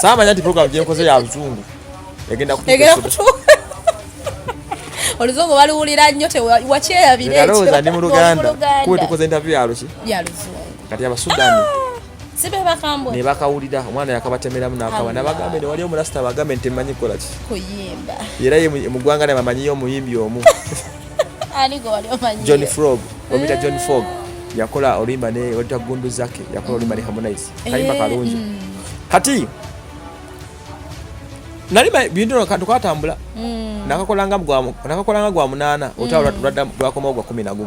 Samanya nti program gye nkoze ya luzungu egenda kutuuka oluzungu baluwulira nnyo tewakyerabira ekyo ndi mu Luganda kuwe tukoze interview ya luzungu kati Abasudani sibe bakambwe ne bakawulira omwana yakabatemeramu n'akawa nabagambe ne wali omulasita bagambe nti mmanyi kukola ki kuyimba era ye mu ggwanga ne bamanyiyo omuyimbi omu aligo wali omanyi John Frog omita John Frog yakola olimba ne wata gundu zake yakola olimba ne Harmonize kayimba kalungi kati nalima bintu tukatambula nakakolanga gwa munana otawula tulada lwakoma gwa 11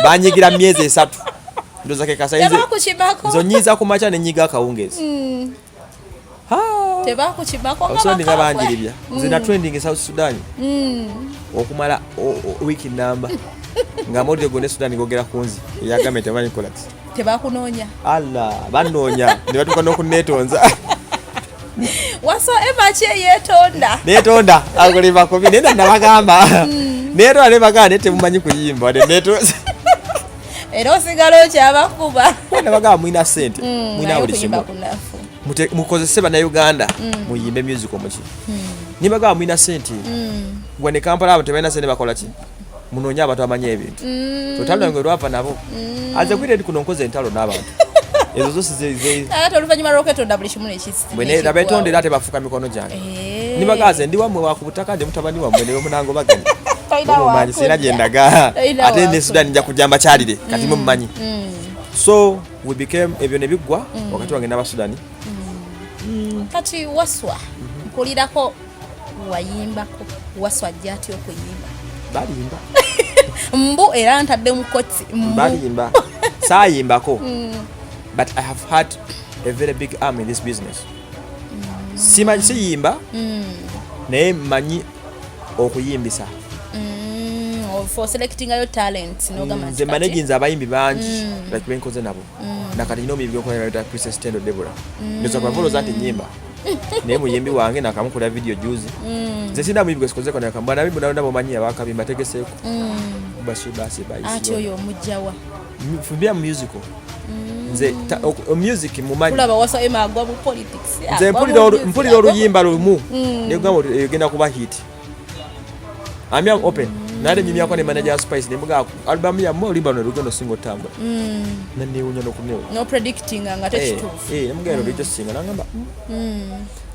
banyigira myezi 3 ndoza ke kasaize zonyiza kumacha nenyiga kawungezi tebakuchibako osondi ngabanjiribya zina trending South Sudan okumala wiki namba ngamodde gone Sudan gogera kunzi yagamete bani kolat tebakunonya Allah banonya nibatuka nokunetonza Waswa emache yetonda netonda akolimba kobi nenda nabagamba neto ale bagane temumanyi kuyimba neto era osigalo kyabakuba bana bagamba mwina sente mwina buli kimu mukozese bana Uganda muyimbe music omuki nibagamba mwina sente gwane Kampala abantu tebalina sente bakola ki munonya abantu amanye ebintu totalo ngero apa nabo aze kwiredi kuno nkoze entalo n'abantu ezo zose ze ate oluvanyuma lw'okwetonda buli kimu n'ekisi bwene dabetondera ate bafuka mikono gyange nibagaze ndi wamwe wakubutaka ndi mutabani wamwe ne munango bagani mumanyi sina gyendaga ate ne Sudan nja kujamba kyalire kati mumanyi so we became ebyo ne biggwa wakati wange n'Abasudani kati Waswa nkulirako wayimbako Waswa jati okuyimba balimba mbu era ntadde mukoti balimba sayimbako but I have had a very big arm in this business simanyi siyimba naye manyi okuyimbisa for selecting your talent no gama nze managing abayimbi bangi like benkoze nabo nakati ino mibyo kwa ya Princess Tendo Deborah ndizo kwa volo zati nyimba naye muyimbi wange nakamukula video juzi nze sinda muyimbi kwesikoze kwa nakamba mimi ndabo manyi abakabimba tegeseko basi baisi ati oyo mujjawa fumbia musical nze music mumanyi kulaba Waswa ema agwa mu politics nze mpulira oluyimba lumu ne gamba yogenda kuba hit I'm open nale nyimya kwa ne manager Spice ne mbuga album ya mo libano lugendo single tamba na ne unya no predicting ngate kitufu mugero lijo singa nangamba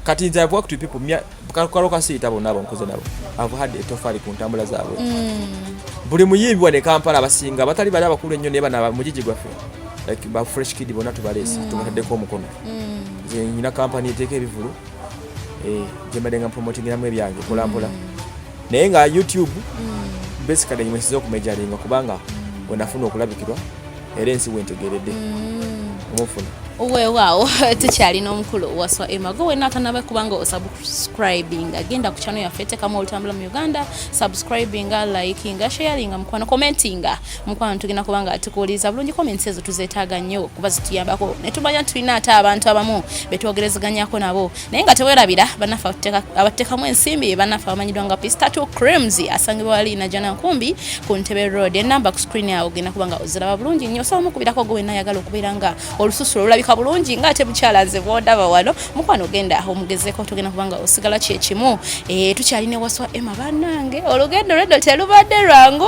kati nze I've worked with people mya karoka sita abo nabo nkoze nabo I've had a tofali ku ntambula zaabwe buli muyimbi wa ne Kampala basinga batali bali abakulu ennyo ne bana mujiji gwafe like ba fresh kid bona tubalesi tugatadeko omukono nze nyina company eteke ebivulu jemadenga promoting namwe byange polampola naye nga YouTube basically nyimesizo kumejalinga kubanga wenafuna okulabikirwa era ensi wentegeredde omufuna Wow, tukyalina omukulu Waswa emago wena tanaba kubanga subscribing agenda ku channel yaffe kama Olutambula mu Uganda subscribing liking sharing mkwano commenting mkwano tugenda kubanga tukuuliza bulungi comments ezo tuzeetaaga nnyo kuba zituyambako ne tumanya tulina ate abantu abamu betwogerezeganyako nabo naye nga tewerabira banafa abatekamu ensimbi banafa bamanyidwa nga Pistato Creams asangibwa wali na jana nkumbi ku Ntebe Road enamba ku screen yawo genda kubanga oziraba bulungi nnyo so mukubirako gwe nayagala okubeeranga olususu olulabika bulungi nga ate bukyalaze bwondaba wano mukwano genda omugezeko tugenda kubanga osigala kyekimu tukyalina Waswa ema banange olugendo lwedo telubadde lwangu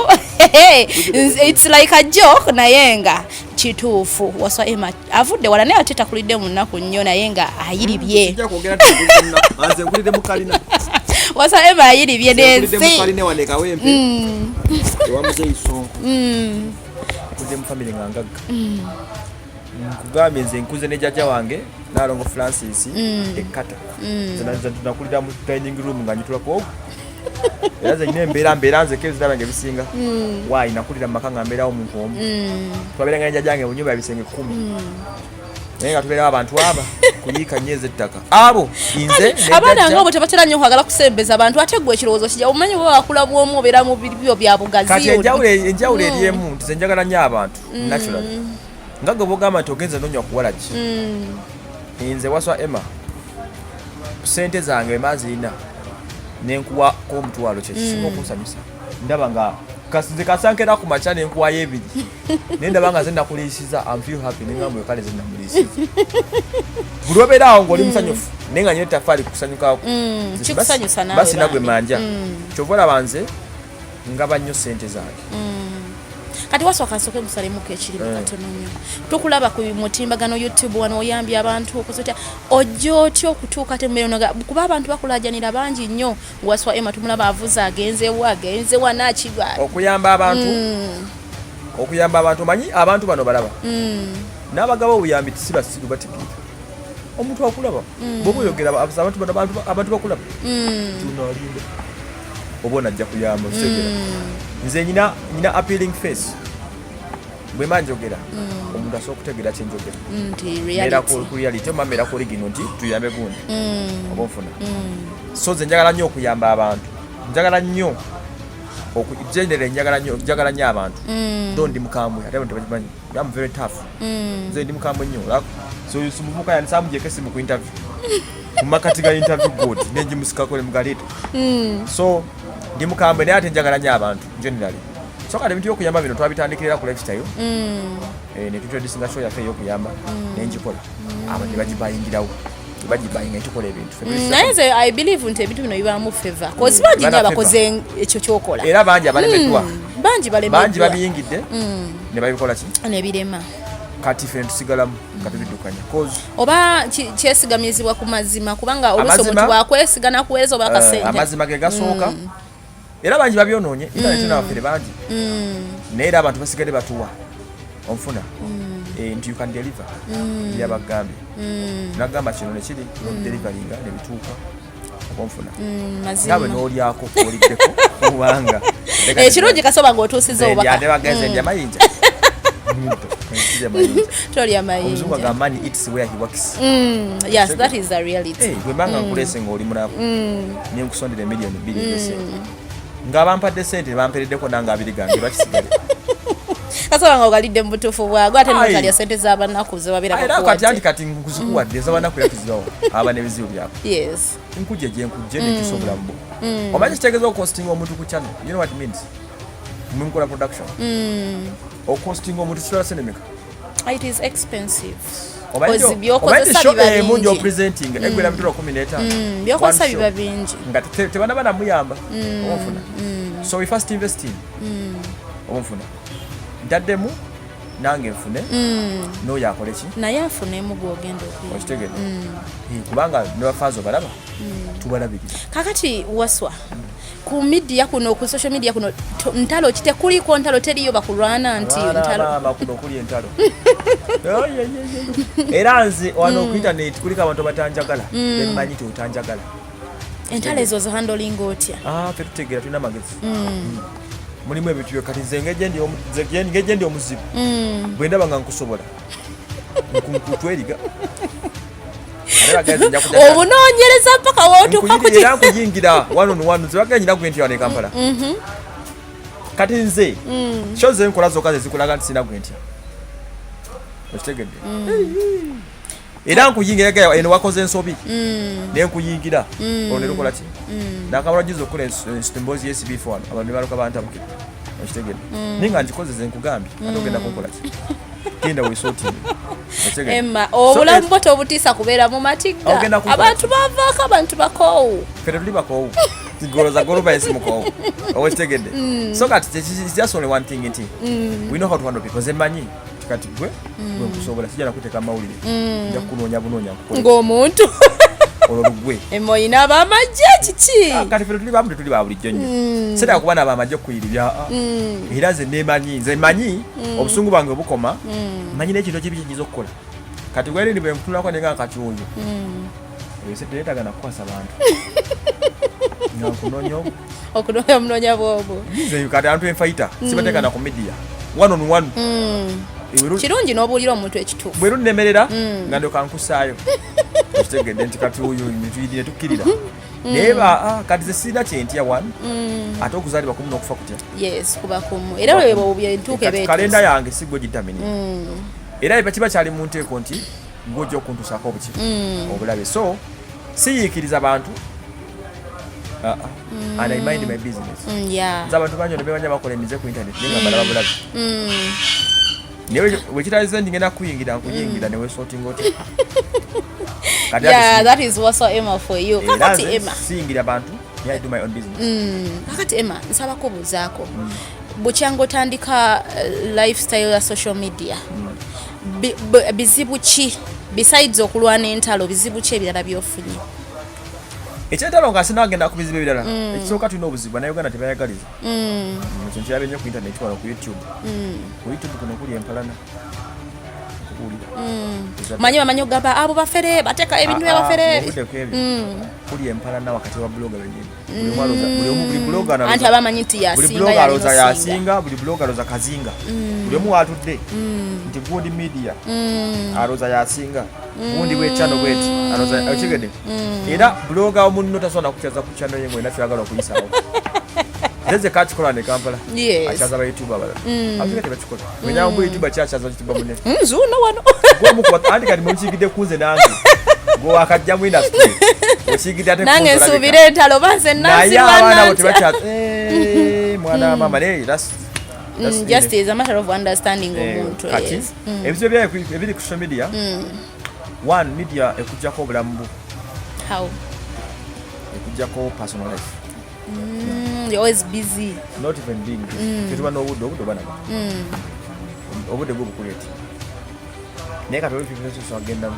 it's like a joke naye nga kituufu Waswa ema avudde wala naye ate takulidde mu nnaku nnyo naye nga ayiribye Waswa ema ayiribye nensi kugambye nze nkuze ne jjajja wange Nalongo Francis ekkata tunakulira mu dining room nga nyitulako era ze nyine mbeera nze kezi zirabange bisinga wayi nakulira mu maka nga mbeerawo omuntu omu twabeeranga ne jjajja wange mu nyumba ya bisenge 10 naye nga tubeerawo abantu aba kuyiika nyeeza ettaka abo nze abaana ng'abo tebatera nnyo kwagala kusembeza abantu ate gwe ekirowoozo kijja omanyi bwe wakula bw'omu obeera mu bibyo bya bugazi kati enjawulo eri emu nti ze njagala nnyo abantu natural ngago bogamba togenze nonywa kuwalaki nze Waswa ema sente zange mazina nenkuwa ko mutwalo kye kisinga okunsanyusa ndaba nga Kasi kasankera ku machane nkuwa yebiri. Nenda banga zenda kulisiza I'm feel happy ningamwe kale zenda mulisiza. Bulobera awo ngoli musanyufu. Nenga nyeta fali kusanyuka. Chikusanyusa nawe. Basi nagwe manja. Chovola banze ngaba nnyo sente zange. Kati Waswa kasoke musalimuko ekiri katono nnyo. Tukulaba ku mutimbagano YouTube wano oyambye abantu okusotya ojjotyo okutuuka temberonaga kuba abantu bakulajanira bangi nnyo Waswa Emma tumulaba avuza agenze wa nakigwa okuyamba abantu manyi abantu bano balaba n'abagabo obuyambi tisibasiru batigita omuntu akulaba bw'oyogera abantu bakulaba tunalinda obona ajja kuyamba okitegera nze nyina appealing face bwe manjogera omuntu asobola okutegeera kyenjogera era ku reality omamera ku origino nti tuyambe gundi oba nfuna so nze njagala nnyo okuyamba abantu njagala nnyo njagala nnyo abantu do ndi mukambwe ate abantu bakimanyi I'm very tough nze ndi mukambwe nnyo so yusumuvuka yandisamujeko esimu ku interview kumakati ga interview board nenjimusikako mugaleta so ndi mukambwe naye ate njagala nnyo abantu generally so kati ebintu by'okuyamba bino twabitandikirira ku lifestyle ne tutradisinga show yaffe ey'okuyamba nenjikola abantu bagibayingirawo bagibayinga ekikola ebintu naye nze I believe nti ebintu bino bibaamu favor cause bangi nnyo abakoze ekyo kyokola era bangi abalemeddwa bangi babiyingidde ne babikola ki nebirema kati ffe tusigalamu nga tubiddukanya oba kyesigamizibwa ku mazima kubanga oluusi omuntu wakwesigana kuweeza oba akasente amazima ge gasooka era bangi babyonoonye internet nafere bangi naye era abantu basigadde batuwa onfuna nti you can deliver byabagambye nagamba kino nekiri nodelivaringa nebituuka onfuna nawe n'olyako oliddeko kubanga ekirungi kasoba ng'otuusiza obubaka bagenze ndya mayinja tolya mayinja omuzungu agamba money eats where he works yes that is the reality bwe mbanga nkulese ng'oli mulamu nenkusondera miliyoni 2 esente nga bampadde sente bampereddeko nange abiri gange bakisigale kasoba nga ogalidde mu butuufu bwagwe ate nogalya sente z'abanaku zebabirakuwadde kati nkuzikuwadde ez'abanaku yakizibawo aba n'ebizibu byako yes nkujja gye nkujje nekisa obulamu bwo omanyi kitegeeza okostinga omuntu ku channel you know what it means munkola production okostinga omuntu kisola senemeka it is expensive emungi opresenting egwera bitula 15 byokozesa biba bingi nga tebana banamuyamba obafuna so we first invest in obafuna ntaddemu nange nfune n'oyo akole ki naye afunemu gwogenda okitegedde kubanga ne bafaazo balaba tubalabirira kakati Waswa ku media kuno ku social media kuno ntalo kite kuliko ntalo teriyo bakulwana nti ntalo kuno kuli entalo era nze wano ku internet kuliko abantu batanjagala bemanyi ti otanjagala entalo ezo za handling otya fe tutegeera tulina magezi mulimu ebintu byo kati nze ngeje ndi omuzibu bwe ndaba nga nkusobola nkutweriga obunoonyereza mpaka wootuuka era nkuyingira wano zebagenda nyina gwenti wano e Kampala kati nze kyo ze nkola zokka zezikulaga nti sina gwentya okitegedde era nkuyingira eno wakoze ensobi naye nkuyingira onerukola ki nakamala jizo okukola emboozi yesibifu wano abantu ne baluka bantabukira okitegedde naye nga nkikoze ze nkugambye ate ogenda kunkola ki genda weesootinga Emma obulamu bwo tobutiisa kubeera mu matigga abantu bavaako abantu bakoowu ffe tetuli bakoowu tigoloza goloba esi mukoowu owekitegedde so kati just only one thing nti we know how to handle people nze mmanyi kati gwe nkusobola sijja nakuteeka mawulire nja kunoonya bunoonya ng'omuntu olugwe Emma oyina abamajje kiki kati ffe tuli bamu tetuli ba bulijjo nnyo sera kuba n'abamajje okuyiribya era nze mmanyi obusungu bwange obukoma mmanyi n'ekintu kibi kiyinza okukola kati gwerindi bwe nkutulako nenga nkatyoyo ese teneetaga nakukwasa bantu okunoonya omunoonya bwobwo kati abantu enfaita sibateeka na ku media one on one kirungi n'obuulira omuntu ekituufu bwe lunnemerera nga ndoka nkusaayo okitegedde nti kati oyo tuyidire tukkirira naye kati ze sirina kyentya one ate okuzaalibwa kumu n'okufa kutya yes kuba kumu era webo byentuuke beetuusa kalenda yange si gwe gitamini era kiba kyali mu nteeko nti ng'ojja okuntuusaako obukifu obulabe so siyiikiriza bantu And I mind my business. Yeah. Abantu banyo ne bebanya bakola emize ku internet ninga balaba bulabi. Newe wekitaze ngenda kuyingira ne we sorting out. Yeah, that is what's Emma for you. Kakati Emma. Singira abantu. Yeah, I do my own business. Kakati Emma, nsaba kubuzaako. Buchango tandika lifestyle ya social media. Bizibu ki besides okulwana entalo bizibu ki ebirala byofunye? Ekyentalo nga sinagenda ku bizibu ebirala. Ekisooka tulina obuzibu naye Uganda tebayagaliza. Ekyo nkirabye nnyo ku internet wala ku YouTube. Ku YouTube kuno kuli empalana. Manyi ogamba abo bafere bateka ebintu byabafere. Kuli empalana wakati wa blogger wenyewe. Buli blogger na anti abamanyi ti yasinga. Buli blogger aloza yasinga, buli blogger aloza kazinga. Buli omu atudde nti good media aloza yasinga. Gundi we channel weti aloza okigede. Era blogger omunno tasobola kuchaza ku channel yengo ina kyagala okuyisawo. Leze kati kola ne Kampala. Yes. Achaza ba YouTube abala. Afika tebachikola. Menya mbu YouTube achaza YouTube munne. Nzuno wano. Gwa mu kwa andi kati munchigide kunze nange. Go akajja mu industry. Ochigide ate kunze. Nange nsubire entalo banze nansi bana tebacha. Mwana mama ne that's just is a matter of understanding omuntu. Yes. Ebyo ebiri ku social media. One media ekujjako obulamu. How? Ekujjako personal life. You're always busy. Not even being busy. Ketuba no obudo bana. Obudo bwo bukuleti. Neka toli fifty so agenda.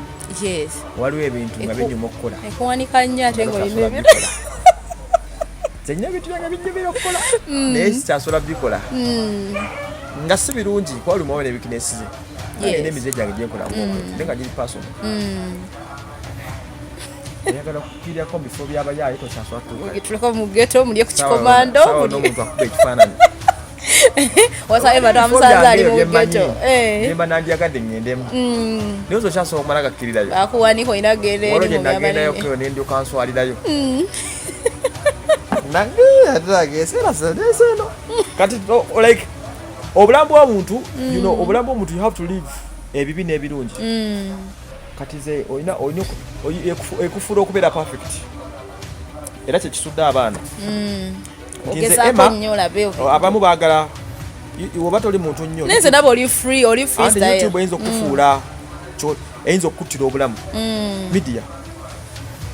Yes. Waliwo ebintu nga binyu mokola. Ekuwanika nnyo ate ng'olina Tenya bitu nga binyu byokola. Naye kyasobola bikola. Nga si birungi kwa oli muwere weaknesses. Yes. Emize gyange gyenkola ng'okwo. Nenga giri personal. Yagala kukirya ko before byabayaye to kyasobola tuka. Tuleko mu ghetto mulye ku kikomando. N'omuntu akubba ekifaananyi. Wasa eba tamusanza ali mu ghetto. Nemba nandiyagadde ngendemu. Naye ozo kyasobola okumala gakkirirayo. Akuwaniko ina gende eri mu byabanene. Nagendayo n'endyoka nswalirayo. Nageesera seno. Kati like obulamu bw'omuntu, you know, obulamu bw'omuntu you have to live ebibi n'ebirungi. Kati ze oyina ekufuula okubeera perfect. Era kye kisudde abaana. Ogezaako nnyo olabe. Abamu baagala oba toli muntu nnyo. Neze nabo oli free style. YouTube eyinza okufuula eyinza okukuttira obulamu. Media.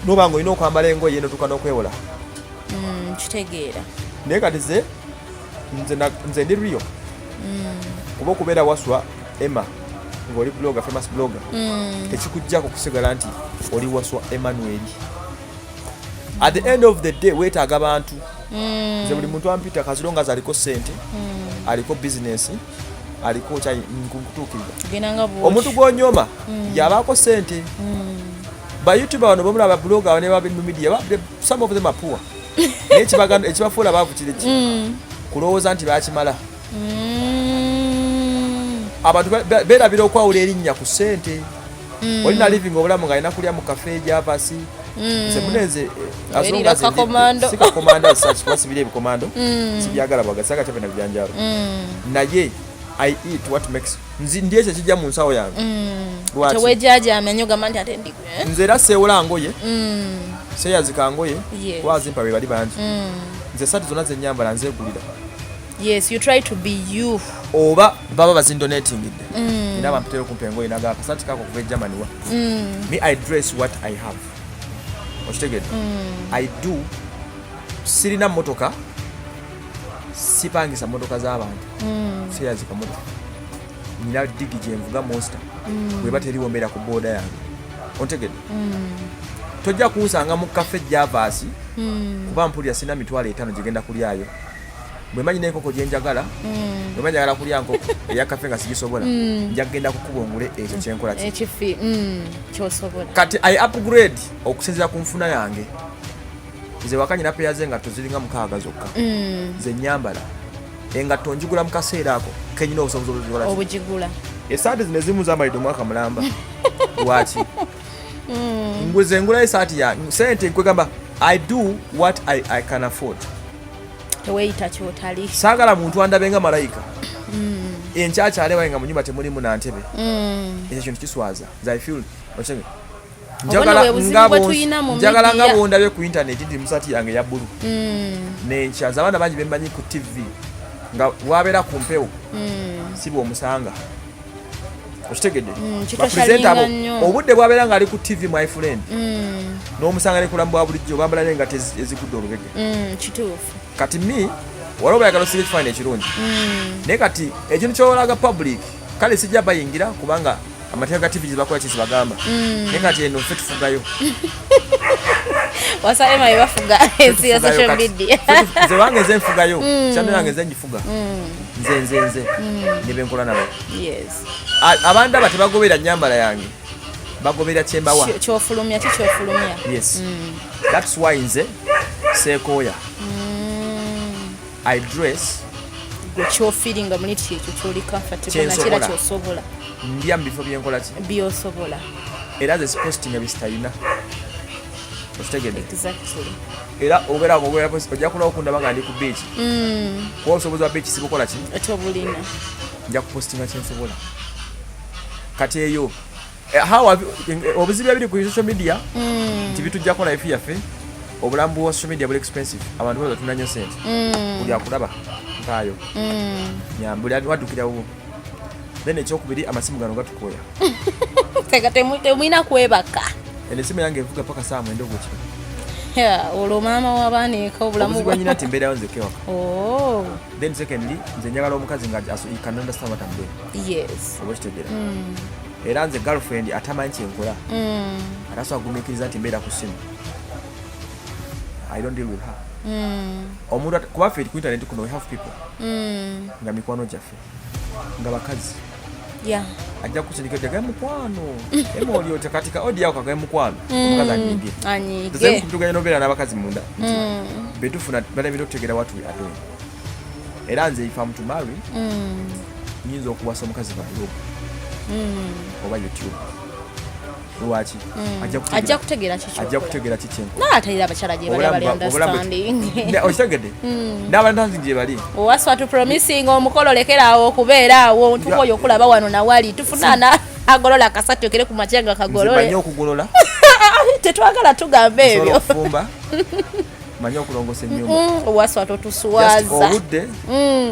N'oba ng'olina okwambala engoye n'otuuka n'okwewola. Kitegeera. Naye kati nze ndi real. Kuba okubeera Waswa Emma ng'oli blogger, famous blogger. Tekikujjako kusigala nti oli Waswa Emmanuel. At the end of the day weetaaga abantu. Nze buli muntu ampita kazironga aliko ssente, aliko business, aliko kya nkutuukiriza. Omuntu gw'onyoma yabaako ssente. Ba YouTuber bano bamulaba blogger ne ba media, some of them are poor. Naye ekibafuula baavu kireki. Kulowooza nti baakimala. Abantu beerabira okwawula erinnya ku ssente. Olina living obulamu ng'alina kulya mu cafe egy'apasi. Nze muneze azonga sika komanda such wasibire ebikomando sibyagala bwagasaka chape na byanjalo. Naye I eat what makes ndiye kye kijja mu nsawo yange. Tewejaja amenyo gamandi atendi. Nze era sewola ngoye. Seyazika ngoye. Wazimpa be bali banji. Nze sati zonna ze nyambala nze gulira. Yes, you try to be you. Oba baba bazindonating it. Ina bampitero kumpengo inaga kasati kako kuve Germany wa. Me I dress what I have. I do sirina motoka sipangisa motoka z'abantu siyazika motoka nina digi gye nvuga monster bweba teriwombera ku boda yange ontegedde tojja kunsanga mu cafe gy'avaasi kuba mpulira sina mitwalo 5 gigenda kulyayo bwe manyi n'enkoko gye njagala bwe manyi njagala kulya nkoko eya cafe nga sigisobola njagenda kukubongule ekyo kyenkola ekifi kyosobola kati I upgrade okusinziira ku nfuna yange nze wakanyina peya ze engatto ziringa 6 zokka ze nyambala engatto njigula mu kaseera ako kenyina obusobozi obugigula esaati zino ezimu zamalidde omwaka mulamba lwaki ngweze ngula esaati ya sente nkwegamba I do what I can afford. Teweyita kyotali. Saagala muntu andabenga malayika. Enchacha alewa nga munyumba temuli mu nantebe. Ekyo kintu kiswaza. I feel ochenge. njagala nga bondabe ku internet ndi musati yange ya bulu nenkyaza abaana bangi bemmanyi ku TV nga wabeera ku mpewo si bw'omusanga okitegedde bapresenta abo obudde bwabeera nga ali ku TV my friend n'omusanga ne kulamu bwa bulijjo bambala n'engato ezigudde olubege kati mi waliwo bayagala osiga ekifaananyi ekirungi naye kati ekintu kyolaga public kale sijja bayingira kubanga amateeka ga TV bakola kisi bagamba naye kati eno ffe tufugayo wasema bafuga ensi ya social media nze wange nze nfugayo channel yange nze njifuga nze nibe nkola nabo abantu aba tebagobera nyambala yange bagobera kyembawa kyofulumya yes that's why nze sekoya I dress gwe feeling muri ekyo kyoli comfortable na kira kyosobola ndya mbifo byenkola ki byosobola era ze posting ebisitalina okitegedde exactly era obeera ojja kulawo kundaba nga ndi ku beach kuba obusobozi wa beach sibukola ki tobulina nja kupostinga kyensobola kati eyo obuzibu ebiri ku social media nti bitujjako life yaffe obulamu bwa social media buli expensive abantu baza tunanyo sente buli akulaba nkaayo buli waddukirawo then ekyokubiri amasimu gano gatukoya temwina kwebaka ene simu yange evuga paka saa 9 ogwekiro olwo maama wabaneeka obulamu bwanyina ati mbeerayo nzeke waka then secondly nze njagala omukazi nga can understand what I'm doing yes oba kitegera era nze girlfriend atamanyi kyenkola ataso agumikiriza nti mbeera ku simu I don't deal with her omuntu kuba ffe ku internet kuno we have people nga mikwano gyaffe nga bakazi ajja kusindika jaga mukwano emoli katika odi yako kagaye mukwano omukazi anyige tuzemu kutuganya nobera n'abakazi munda betufuna bale bino tegera watu adoye era nze if I'm to marry nyinza okuwasa omukazi ba blog oba YouTube lwaki ajja kutegera kikyenko n'atalira abakyala gye bali understanding okitegedde n'abantu gye bali Waswa tu promising omukolo lekerawo okubeeraawo tukoyo okulaba wano nawali tufunana agolola akasatu okere ku macyenga kagolole manyo okugolola tetwagala tugambe ebyo manyo okulongosa ennyumba Waswa totusuwaza obudde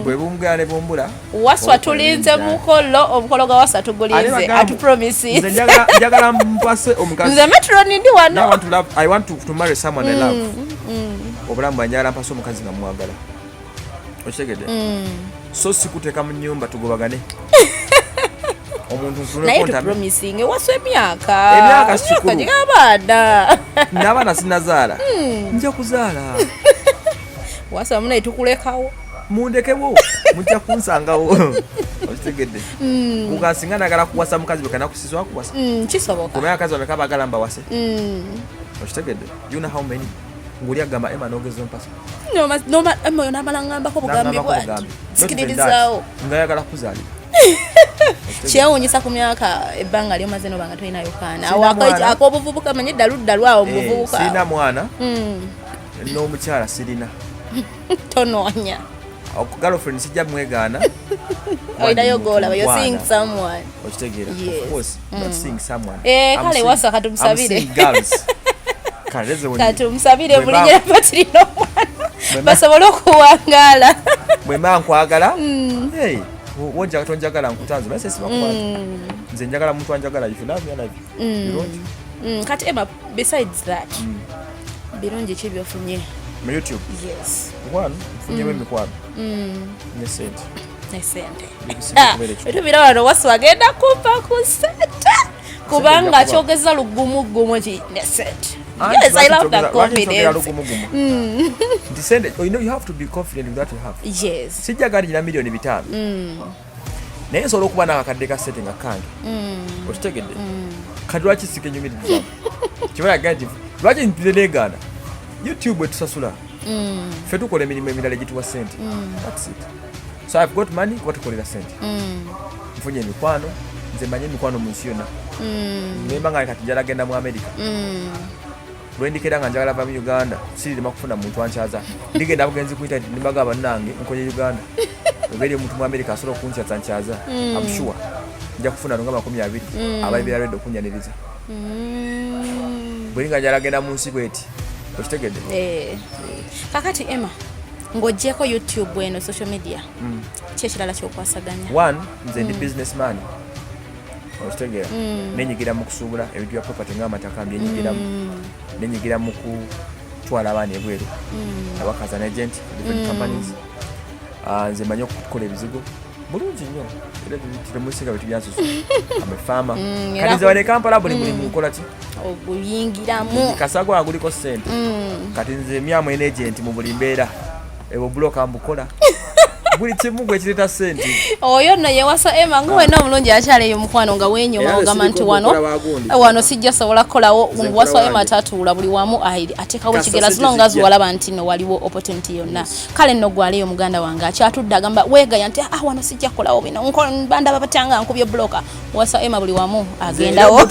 bwe bumugala ne bumbula Waswa tulinze omukolo gwa Waswa tugulinze atu promising nze njagala mpase omukazi nze metro ndi wano I want to marry someone I love obulamu bwanjagala mpase omukazi nga mwagala okitegedde so sikuteka mu nnyumba tugobagane omuntu nsuneko promising Waswa emyaka sikulu abaana n'abaana sinazaala nja kuzaala Waswa munaye tukulekawo mundekewo mujja kunsangawo okitegedde mugasinga nagala kuwasa mukazi bwe kana kusizwa kuwasa kisoboka kumenya akazi wameka bagala mbawase okitegedde you know how many nguli agamba ema nogezo mpasa ema namalangambako bugambi bwati sikiririzaawo ngayagala kuzaali kyewuunyisa ku myaka ebbanga lyomaze nobanga tolinayo kaana ak'obuvubuka manye ddaludda lwawo mu buvubuka sirina mwana n'omukyala sirina tonoonya girlfriend sijja mwegaana olinayo golaba you're seeing someone okitegeera of course not seeing someone kale Waswa katumusabire kaleze woni katumusabire bulijja patirino omwana basobole okuwangaala bwe mba nkwagala hey wonja katonjagala nkutanze bese sibakwata nze njagala muntu anjagala you love me I love you birungi kati Emma besides that birungi ki byofunye mu YouTube yes one mfunyemo emikwano ne sente etubira wano Waswa agenda kumpa ku sente kubanga kyogeza lugumu ki ne sente yes I love that confidence you know you have to be confident with what you have yes sijja gari na milioni 5 naye nsobola okuba n'akakadde ka sente nga kange okitegedde kati lwaki sikenyumiriza kibala gadi lwaki mpire negaana YouTube etusasula ffe tukola emirimu emirala egituwa sente that's it so I've got money kuba tukolera sente nfunye emikwano nze manye emikwano mu nsi yonna nemba nga kati njala genda mu America lwendikera nga njagala va mu Uganda siririma kufuna muntu ankyaza ndigenda bugenzi ku internet nimbaga bannange nkoye Uganda obere omuntu mu America asobola okunkyaza nkyaza I'm sure nja kufuna nga 20 abaibira redde okunyaniriza bulinga jalagenda mu nsi bweti okitegedde kakati Emma ng'oggyeko YouTube eno social media ki ekirala kyokwasaganya? One, nze ndi businessman okitegera nenyigira mu kusuubula ebintu bya property ng'amataka mbyenyigiramu nenyigira mu kutwala abaana ebweru abakaza agent different companies nze manyi okukola ebizigo bulungi nnyo era temusinga bintu byansusu amefaama kati nze wane Kampala buli mulimu nkola ki oguyingiramu kasago aguliko ssente kati nze myamu ene agent mu buli mbeera ebo buloka mbukola buli kimu gwe kireta ssente oyo nno ye Waswa Emma ng'owena omulungi akyaleyo omukwano nga wenyoma ogamba nti wano sijja sobola kukolawo Waswa Emma atatuula buli wamu ateekawo ekigera as long as walaba nti no waliwo opportunity yonna kale nno gwaleyo muganda wange akyatudde agamba weegaya nti wano sijja kukolawo bino banda babatanga nkubye buloka Waswa Emma buli wamu agendawo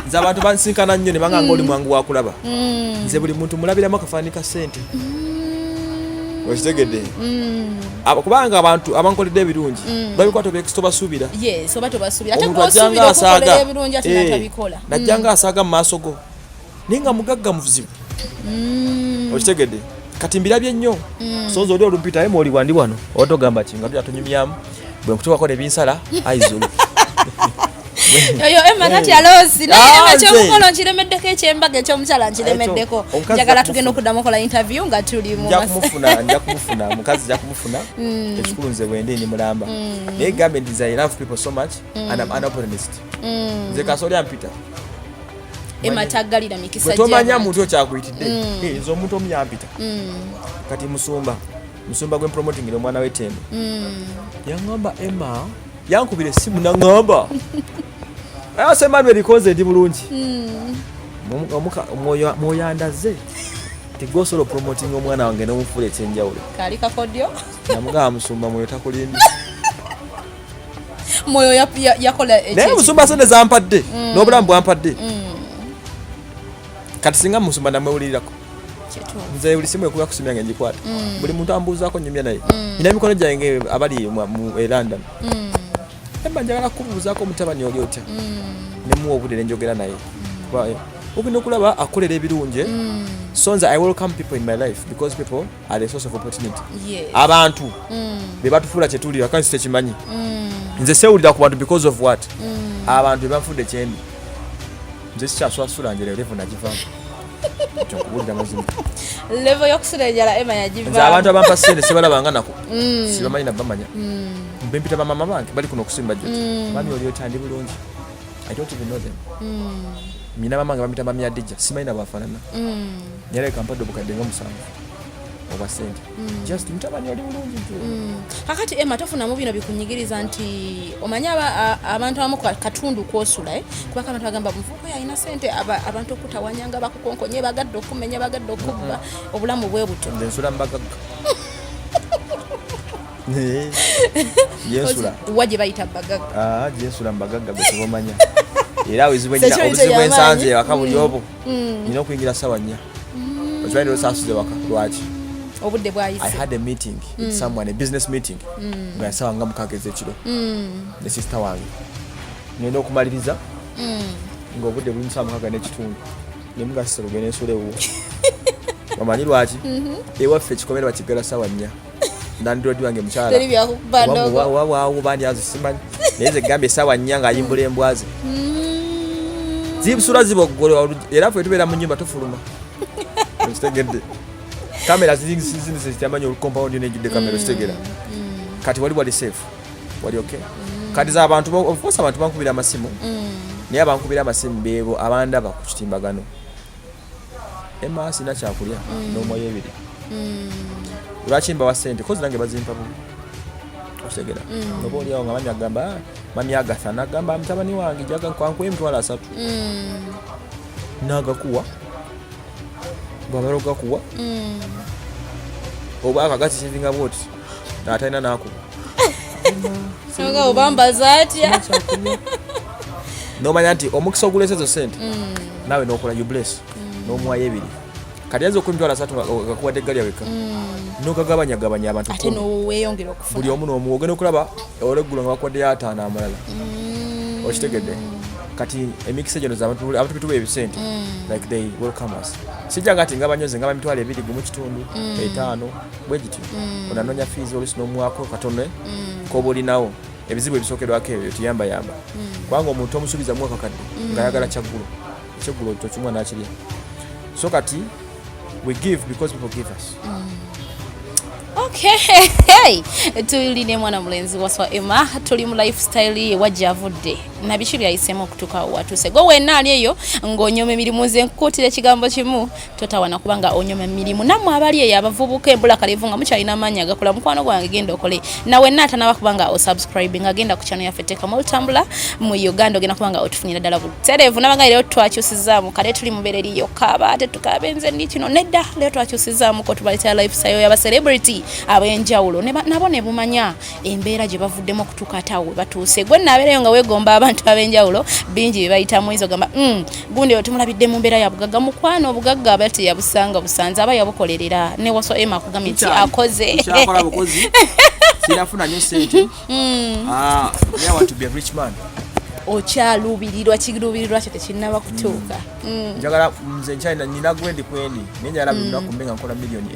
nze abantu bansinkana nnyo ne banga ng'oli mwangu wakulaba nze buli muntu mulabiramu akafaanani ka ssente okitegedde kubanga abantu abankoledde ebirungi babikwata tobasuubira omuntu ajjanga asaaga najjanga asaaga mu maaso go naye nga mugagga muzibu okitegedde kati mbirabye nnyo sonza oli olumpitayo mwoli wandi wano otogamba ki nga tuyatunyumyamu bwe nkutuwako ne binsala aizulu Yoyo Emma kati alosi naye ekyomukono nkiremeddeko ekyembaga ekyomukyala nkiremeddeko njagala tugenda okuddamu kola interview nga tuli mu nja kumufuna mukazi nja kumufuna ekikulu nze bwende ndi mulamba naye gambe nti I love people so much and I'm an opportunist nze kasoli ampita Emma taggalira mikisa tomanya muntu okyakuyitidde nze omuntu omu yampita kati musumba gwe promoting omwana w'etendo yaŋŋamba Emma yankubira essimu naŋŋamba asemanu erikoze ndi bulungi mwoyo andaze tegosobola promoting omwana wange n'omufuula ekyenjawulo kali kakodyo namugamba musumba mwoyo takolimbi mwoyo yakola naye musumba sente zampadde n'obulamu bwampadde kati singa musumba namwewulirirako nze buli simu ekuba kusimu yange ngikwata buli muntu ambuuzaako nnyumya naye nina emikono gyange abali mu London Emma njagala kubuuzaako mutabani oli otya nemuwa obudde nenjogera naye ogenda okulaba akolera ebirungi so nze I welcome people in my life because people are the source of opportunity abantu be batufuula kye tuli akansi tekimanyi nze sewulira ku bantu because of what abantu be banfudde kyendi nze sikyaswasula njera level nagivaamu kyokubuulira mazima level y'okusula enjala Emma yagivaamu nze abantu abampa ssente sibalabanga nako sibamanyi nabamanya mpita bamama bange bali kuno okusimba jjo mami oli otya ndi bulungi I don't even know them mina mama nga bamita mami Adija simanyi nabafaanana nyera ekampadde obukadde nga 7 oba ssente just mutabani oli bulungi kakati Emma tofunamu bino bikunyigiriza nti omanya abantu abamu katundu kwosula kubaka abantu bagamba muvuko yalina ssente abantu okutawanyanga bakukonkonye bagadde okumenya bagadde okubba obulamu bwe buto nze nsula mbagagga yensula waje bayita bagagga yensula mbagagga gwe tebomanya era obuzibu ensanze waka buli obo nina okuyingira sawa 4 okimanyi osasuze waka lwaki obudde bwayise I had a meeting with someone, a business meeting nga yasawa nga mukageze ekiro ne sister wange ngenda okumaliriza nga obudde buli musawa mukaga n'ekitundu nemugasisa lugenda ensula ewuwo wamanyi lwaki ewaffe ekikomere bakigala sawa 4 nandodi wange mukyala bandi azisimanyi naye ze gambye sawa 4 ng'ayimbula embwaze zibusula ziboggolo era ffe tubeera mu nnyumba tufuluma okitegedde kamera zindi zitamanyi olukompawundi nejjudde kamera okitegera kati wali safe wali okay kati za abantu of course abantu bankubira amasimu naye abankubira amasimu beebo abandaba ku kitimbagano Emma sina kyakulya n'omwoyo ebiri lwaki mbawa ssente kozi nange bazimpa bubi okitegera oba oliawo nga mami agamba mami Agatha nagamba mutabani wange jaga nkwankuye emitwalo 3 nagakuwa bw'amala ogakuwa oba akagati kivinga bwoti n'atalina n'akuba nga obambaza atya n'omanya nti omukisa ogulesa ezo ssente naawe n'okola you bless n'omuwayo ebiri kati yanza okumitwala 3 gakuwadde eggalya weka n'ogagabanyagabanya abantu ate n'oweyongera okufuna buli omu n'omu ogenda okulaba olweggulo nga bakuwaddeyo 5 amalala okitegedde kati emikisa gino abantu bituwa ebisente like they welcome us sijjaga ati nga banyoze nga bamitwala 2 gumu kitundu 5 bwe gityo onanonya fees olusi n'omwako katono koba olinawo ebizibu ebisookerwako ebyo tuyamba kubanga omuntu omusuubiza mwaka kadde ng'ayagala ekyeggulo kyokimwa n'akirya so kati we give because people give us. Okay. Tuline mwana mulenzi Waswa Emma tuli mu lifestyle wajja avudde nabiki byayisemo okutuka watuse go wenali eyo ng'onyoma emirimu nze nkutira ekigambo kimu totawana kubanga onyoma emirimu namwe abali eyo abavubuka embula kalevu nga mukyalina amaanyi agakola mukwano gwange genda okole nawe natanaba kubanga o subscribing agenda ku channel yaffe Teka Olutambula mu Uganda ogenda kubanga otufunira ddala buterevu nabanga lero twakyusizaamu kale tuli mu bereri yokaba ate tukabenze ndi kino nedda lero twakyusizaamu ko tubalita lifestyle y'aba celebrity abenjawulo nabo ne bumanya embeera gye bavuddemu okutuka we batuuse gwe nabeereyo nga weegomba abantu abenjawulo bingi bye bayitamu izo gamba gundi otumulabidde mu mbeera ya bugagga mukwano obugagga abati yabusanga busanza aba yabukolerera ne Waswa Emma akugambye nti akoze sinafuna nnyo sente I want to be a rich man okyaluubirirwa kiruubirirwa kyo tekinnaba kutuuka njagala nze nkyalina nina gwendi kwendi naye njagala buli lunaku mbe nga nkola miliyoni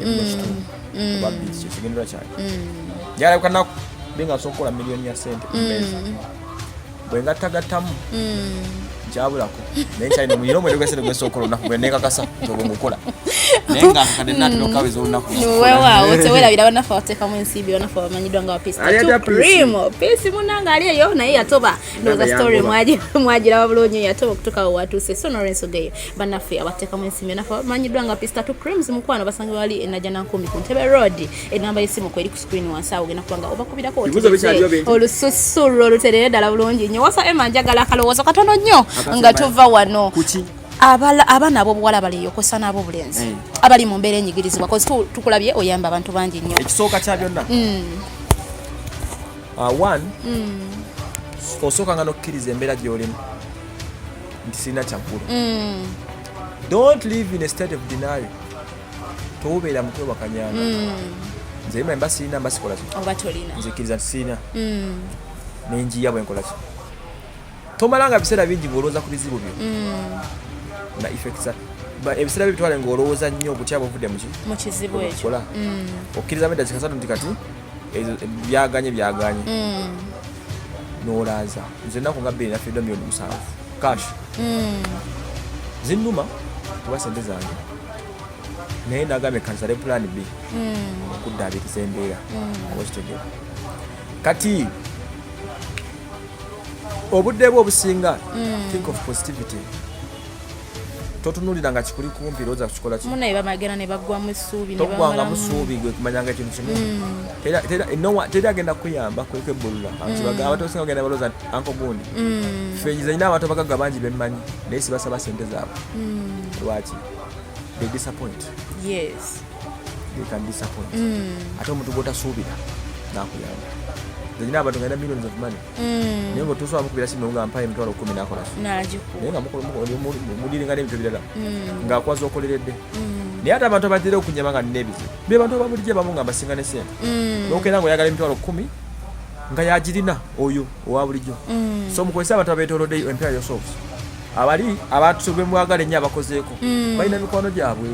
oba bbiri kyo kigendera kyange njagala bukanaku mbe nga nsobola okukola miliyoni ya sente mumeza bwe ngattagattamu nkyabulako naye nkyalina mulina omwendo gwesente gwensobola okukola olunaku gwe neekakasa nti ngukola naye nga nkakadde natera okaweza olunaku weewaawo teweerabira banafe abateekamu ensimbi banafe bamanyiddwa nga bapiisprimo piisi munanga ali eyo naye yatoba ndowooza story mwagiraba bulungi eyo yatoba okutukawo watuuse so nolwensonga eyo banafe abateekamu ensimbi banafe bamanyiddwa nga piisi 3 creams mukwano basanga bali enajja nankumi ku Ntebe Road enamba y'essimu kweri ku screen wansi awo ogenda kubanga obakubirako olususululu oluterere ddala bulungi nnyo Waswa Emma njagala akalowoozo katono nnyo nga tuva wano abaana ab'obuwala baliyokosa n'abo bulenzi abali mu mbeera enyigirizibwa kozi tukulabye oyamba abantu bangi nnyo ekisooka kya byonna one osooka nga n'okkiriza embeera gy'olimu nti sirina kyaggulu don't live in a state of denial tobeera mutwe wakanyanga nze ema mba sirina mba sikola ki oba tolina nze kkiriza nti sirina nenjiya bwe nkola ki tomalanga biseera bingi ng'olowooza ku bizibu byo na effects ebiseera byo bitwale ng'olowooza nnyo obutya buvudde mu kizibu ekyo okkiriza medda kikasatu nti kati byaganye n'olaaza nze ennaku nga 2,700,000 cash zinnuma kuba sente zange naye nagambye kansale plan B okuddaabiriza embeera okitegera kati obudde bwe obusinga think of positivity totunulira nga kikuli kumpi looza kukikola ki munaye bamagera ne baggwamu essuubi togwanga mu ssuubi gwe kumanyanga ekintu kimu teri agenda kuyamba kwekebbulula abatosinga bagenda balooza anko gundi fenyiza nyina abantu abagagga bangi bemmanyi naye sibasaba sente zaabwe lwaki they disappoint they can disappoint ate omuntu gwotasuubira nakuyamba nyina abantu ngenda millions of money naye ng'otuusa mukubira simu nga mpayo emitwalo 10 nakola naye nga mudiringa n'ebintu ebirala ng'akwaza okoleredde naye ate abantu abatera okunyama nga nina ebizibu be bantu ababulijjo abamu nga mbasinga ne sente n'okenda ng'oyagala emitwalo 10 nga yagirina oyo owa bulijjo so mukozesa abantu abeetoolodde empira yourselves abali abantu be mwagala ennyo abakozeeko balina mikwano gyabwe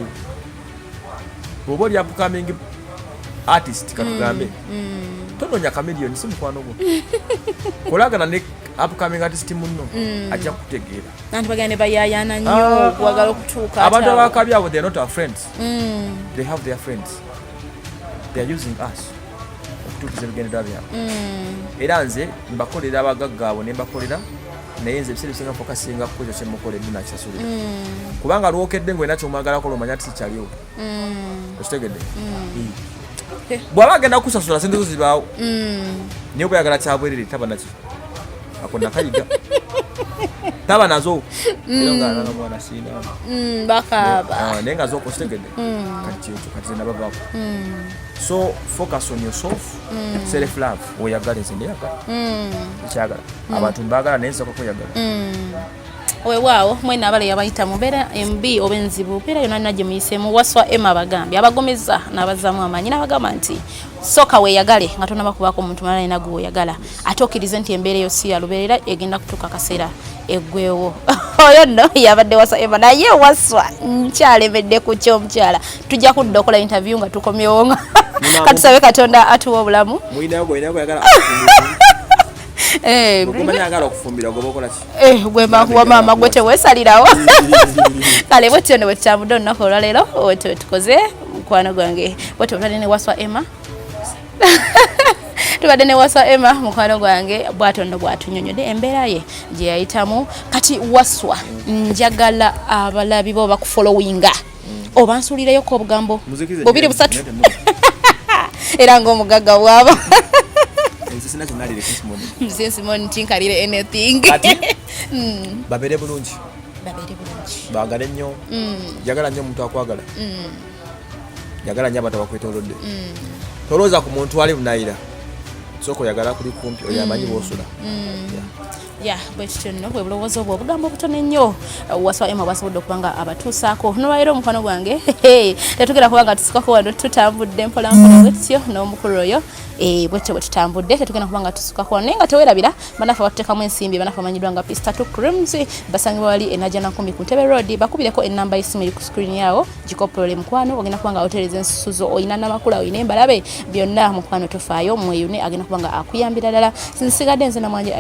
bw'oba oli upcoming artist katugambe tononya kamiliyoni si mukwano gwo kolagana ne upcoming artist munno ajja kutegeera nanti bagenda bayayana nnyo kwagala okutuuka abantu abakabi abo they are not our friends they have their friends they are using us okutuukiza ebigendera byabwe era nze mbakolera abagagga abo ne mbakolera naye nze ebiseera ebisinga fokasinga ku ekyo kyemukoledde nakisasulira kubanga lwokedde ngwe nakyo omwagalako lomanya ti sikyaliwo okitegedde bw'aba agenda kusasula sente zo zibaawo naye bwe yagala kyabwerere taba naki ako nakayiga taba nazo era ng'alala mwana siinamu bakaba naye nga zooko kitegedde kati ekyo kati zena bavaako so focus on yourself self love weyagala nze ndeyagala ekyagala abantu mbaagala naye nsooka kweyagala Weewaawo mwena abale yabayita mubeera embi oba enzibu mbeera yonna nna gye muyisemu Waswa Emma bagambye abagomeza n'abazaamu amaanyi n'abagamba nti sooka weeyagale nga tonnaba kubaako omuntu mulala yena gwe weeyagala ate okkirize nti embeera eyo si ya lubeerera egenda kutuuka akaseera eggweewo oyo nno yabadde Waswa Emma naye Waswa nkyalemedde ku ky'omukyala tujja kudda okola interview nga tukomyewo nga katusabe Katonda atuwa obulamu gwe maama gwe teweesalirawo kale bwetyo ne bwetutambudde olunaku olwaleero wetwe tukoze mukwano gwange bwetyo tubadde ne Waswa Emma tubadde ne Waswa Emma mukwano gwange bw'atyo nno bw'atunyonyodde embeera ye gye yayitamu kati Waswa njagala abalabi bo bakufollowinga oba nsuulireyo ko obugambo 2 era ng'omugagga bw'aba Simon tinkalire anything babere bulungi baagale nnyo jagala nnyo omuntu akwagala jagala nnyo abantu abakwetoolodde tolowooza ku muntu ali bunayira sooka oyagala kuli kumpi oyo amanyi bw'osula bwekityo nno bwe bulowooza obwo obugambo obutono ennyo Waswa Emma bwasobodde okuba nga abatuusaako nolwaleero omukwano gwange tetugera kuba nga tusukako wano tutambudde mpolampola bwetyo n'omukulu oyo bwetyo bwe tutambudde tetugenda kuba nga tusukako wano naye nga teweerabira banafe batuteekamu ensimbi banafe bamanyiddwa nga Pista 2 Creams basangibwa wali enajana 10 ku Ntebe Road bakubireko ennamba y'essimu eri ku screen yawo gikoppolole mukwano ogenda kuba nga otereza ensusuzo oyina n'amakula oyina embalabe byonna mukwano tofaayo mweyune agenda kuba nga akuyambira ddala sinsigadde nze namwanje